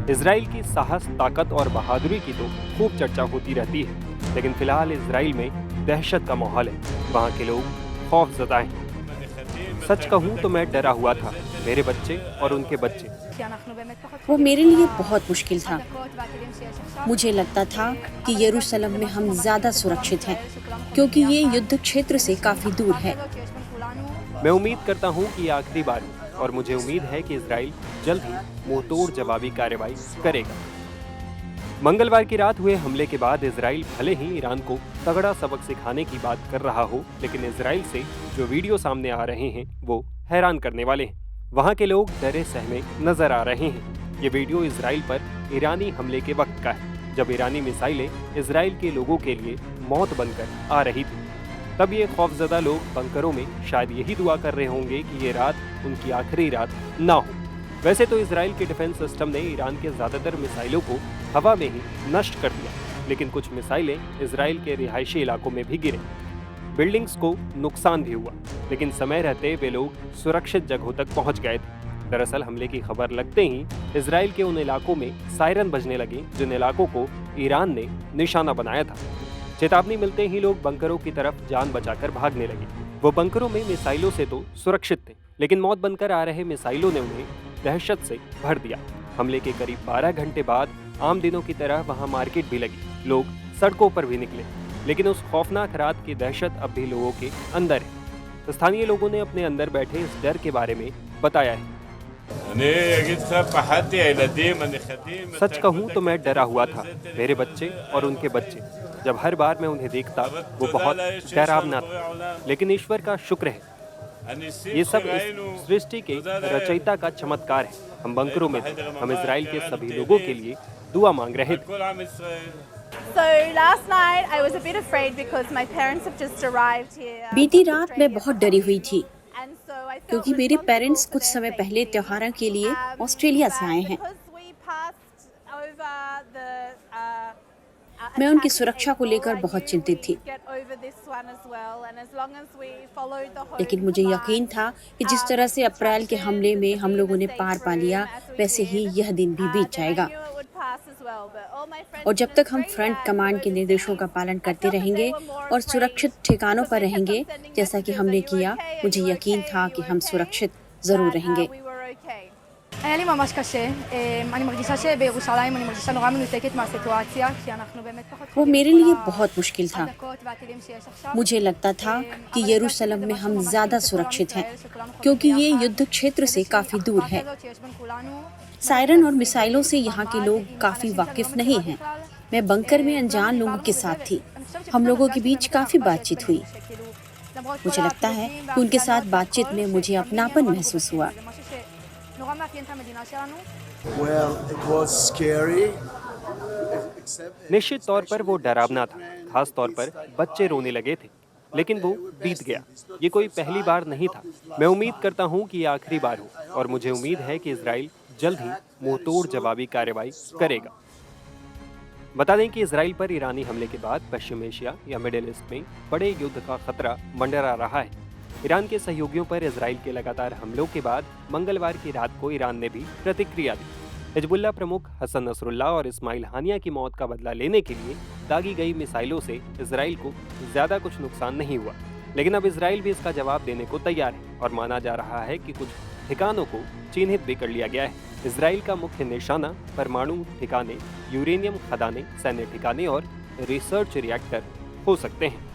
Israel की साहस, ताकत और बहादुरी की तो खूब चर्चा होती रहती है, लेकिन फिलहाल इजराइल में दहशत का माहौल है। वहाँ के लोग खौफजदा हैं। सच कहूँ तो मैं डरा हुआ था, मेरे बच्चे और उनके बच्चे। वो मेरे लिए बहुत मुश्किल था। मुझे लगता था कि यरूशलेम में हम ज्यादा सुरक्षित हैं, क्योंकि ये युद्ध क्षेत्र से काफी दूर है। मैं उम्मीद करता हूँ कि ये आखिरी बार है और मुझे उम्मीद है कि इजराइल जल्द ही मुंहतोड़ जवाबी कार्रवाई करेगा। मंगलवार की रात हुए हमले के बाद इजराइल भले ही ईरान को तगड़ा सबक सिखाने की बात कर रहा हो, लेकिन इजराइल से जो वीडियो सामने आ रहे हैं वो हैरान करने वाले हैं। वहां के लोग डरे सहमे नजर आ रहे हैं। ये वीडियो इजराइल पर ईरानी हमले के वक्त का है, जब ईरानी मिसाइलें इजराइल के लोगों के लिए मौत बनकर आ रही थी। तब ये खौफजदा लोग बंकरों में शायद यही दुआ कर रहे होंगे कि ये रात उनकी आखिरी रात ना हो। वैसे तो इजराइल के डिफेंस सिस्टम ने ईरान के ज्यादातर मिसाइलों को हवा में ही नष्ट कर दिया, लेकिन कुछ मिसाइलें इजराइल के रिहायशी इलाकों में भी गिरे। बिल्डिंग्स को नुकसान भी हुआ, लेकिन समय रहते वे लोग सुरक्षित जगहों तक पहुंच गए थे। दरअसल हमले की खबर लगते ही इजराइल के उन इलाकों में सायरन बजने लगे जिन इलाकों को ईरान ने निशाना बनाया था। चेतावनी मिलते ही लोग बंकरों की तरफ जान बचाकर भागने लगे। वो बंकरों में मिसाइलों से तो सुरक्षित थे, लेकिन मौत बनकर आ रहे मिसाइलों ने उन्हें दहशत से भर दिया। हमले के करीब 12 घंटे बाद आम दिनों की तरह वहां मार्केट भी लगी, लोग सड़कों पर भी निकले, लेकिन उस खौफनाक रात की दहशत अब भी लोगों के अंदर है। स्थानीय लोगों ने अपने अंदर बैठे इस डर के बारे में बताया है। सच कहूँ तो मैं डरा हुआ था, मेरे बच्चे और उनके बच्चे। जब हर बार मैं उन्हें देखता वो बहुत डरावना था, लेकिन ईश्वर का शुक्र है, ये सब इस सृष्टि के रचयिता का चमत्कार है। हम बंकरों में थे, हम इजराइल के सभी लोगों के लिए दुआ मांग रहे थे। बीती रात मैं बहुत डरी हुई थी, क्योंकि मेरे पेरेंट्स कुछ समय पहले त्योहारों के लिए ऑस्ट्रेलिया से आए हैं। मैं उनकी सुरक्षा को लेकर बहुत चिंतित थी, लेकिन मुझे यकीन था कि जिस तरह से अप्रैल के हमले में हम लोगों ने पार पा लिया, वैसे ही यह दिन भी बीत जाएगा। और जब तक हम फ्रंट कमांड के निर्देशों का पालन करते रहेंगे और सुरक्षित ठिकानों पर रहेंगे, जैसा कि हमने किया, मुझे यकीन था कि हम सुरक्षित जरूर रहेंगे। היה לי ממש קשה, אני מרגישה שבירושלים אני מרגישה נורא מנותקת מהסיטואציה, כי אנחנו באמת פחות... वो मेरे लिए बहुत मुश्किल था। मुझे लगता था कि यरूशलेम में हम ज्यादा सुरक्षित हैं, क्योंकि ये युद्ध क्षेत्र से काफी दूर है। सायरन और मिसाइलों से यहाँ के लोग काफी वाकिफ नहीं हैं। मैं बंकर में अनजान लोगों के साथ थी। हम लोगों के बीच काफी बातचीत हुई। मुझे लगता है कि उनके साथ बातचीत में मुझे अपनापन महसूस हुआ। निश्चित तौर पर वो डरावना था, खास तौर पर बच्चे रोने लगे थे, लेकिन वो बीत गया। ये कोई पहली बार नहीं था। मैं उम्मीद करता हूँ कि ये आखिरी बार हो, और मुझे उम्मीद है कि इजराइल जल्द ही मुंहतोड़ जवाबी कार्रवाई करेगा। बता दें कि इजराइल पर ईरानी हमले के बाद पश्चिम एशिया या मिडिल ईस्ट में बड़े युद्ध का खतरा मंडरा रहा है। ईरान के सहयोगियों पर इजराइल के लगातार हमलों के बाद मंगलवार की रात को ईरान ने भी प्रतिक्रिया दी। हिजबुल्लाह प्रमुख हसन नसरुल्लाह और इस्माइल हानिया की मौत का बदला लेने के लिए दागी गई मिसाइलों से इजराइल को ज्यादा कुछ नुकसान नहीं हुआ, लेकिन अब इजराइल भी इसका जवाब देने को तैयार है और माना जा रहा है कि कुछ ठिकानों को चिन्हित भी कर लिया गया है। इजराइल का मुख्य निशाना परमाणु ठिकाने, यूरेनियम खदाने, सैन्य ठिकाने और रिसर्च रिएक्टर हो सकते हैं।